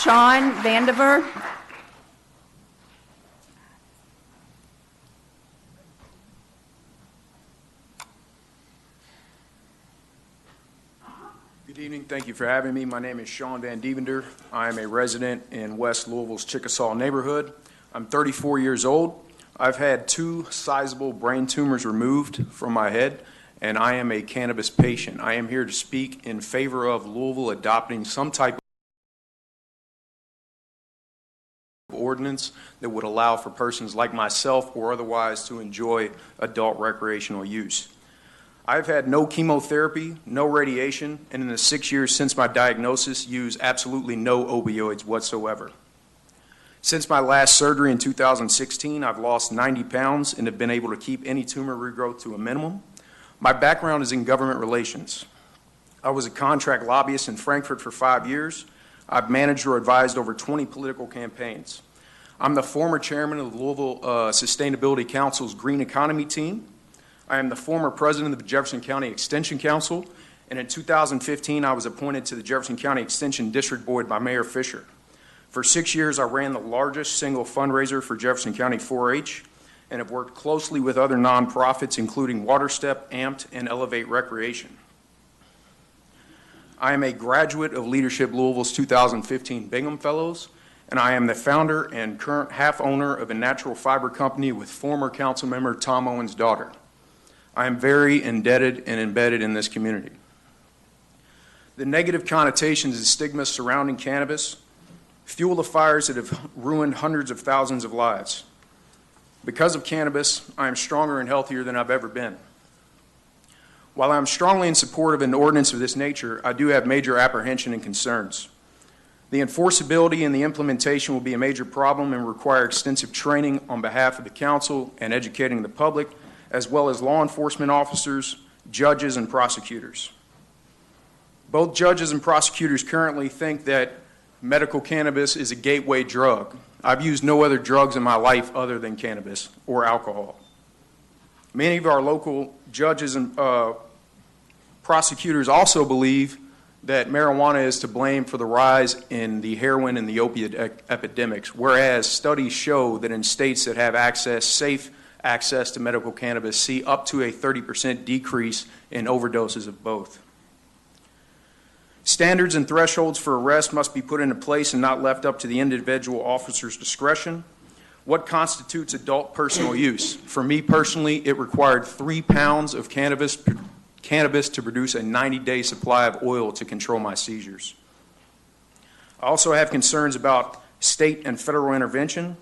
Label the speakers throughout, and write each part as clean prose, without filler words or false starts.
Speaker 1: Sean Vandevander.
Speaker 2: Good evening. Thank you for having me. My name is Sean Vandevander. I am a resident in West Louisville's Chickasaw neighborhood. I'm 34 years old. I've had 2 sizable brain tumors removed from my head, and I am a cannabis patient. I am here to speak in favor of Louisville adopting some type of ordinance that would allow for persons like myself or otherwise to enjoy adult recreational use. I've had no chemotherapy, no radiation, and in the 6 years since my diagnosis, used absolutely no opioids whatsoever. Since my last surgery in 2016, I've lost 90 pounds and have been able to keep any tumor regrowth to a minimum. My background is in government relations. I was a contract lobbyist in Frankfurt for 5 years. I've managed or advised over 20 political campaigns. I'm the former chairman of the Louisville Sustainability Council's Green Economy team. I am the former president of the Jefferson County Extension Council, and in 2015, I was appointed to the Jefferson County Extension District Board by Mayor Fisher. For 6 years, I ran the largest single fundraiser for Jefferson County 4-H and have worked closely with other nonprofits, including WaterStep, AMPT, and Elevate Recreation. I am a graduate of Leadership Louisville's 2015 Bingham Fellows, and I am the founder and current half owner of a natural fiber company with former council member Tom Owen's daughter. I am very indebted and embedded in this community. The negative connotations and stigmas surrounding cannabis fuel the fires that have ruined hundreds of thousands of lives. Because of cannabis, I am stronger and healthier than I've ever been. While I'm strongly in support of an ordinance of this nature, I do have major apprehension and concerns. The enforceability and the implementation will be a major problem and require extensive training on behalf of the council and educating the public, as well as law enforcement officers, judges, and prosecutors. Both judges and prosecutors currently think that medical cannabis is a gateway drug. I've used no other drugs in my life other than cannabis or alcohol. Many of our local judges and prosecutors also believe that marijuana is to blame for the rise in the heroin and the opiate epidemics, whereas studies show that in states that have safe access to medical cannabis see up to a 30% decrease in overdoses of both. Standards and thresholds for arrest must be put into place and not left up to the individual officer's discretion. What constitutes adult personal use? For me personally, it required 3 pounds of cannabis to produce a 90-day supply of oil to control my seizures. I also have concerns about state and federal intervention,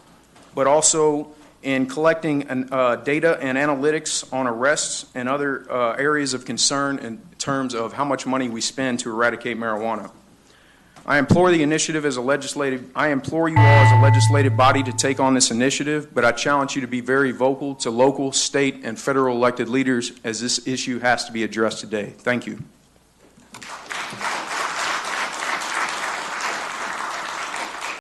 Speaker 2: but also in collecting data and analytics on arrests and other areas of concern in terms of how much money we spend to eradicate marijuana. I implore you all as a legislative body to take on this initiative, but I challenge you to be very vocal to local, state, and federal elected leaders as this issue has to be addressed today. Thank you.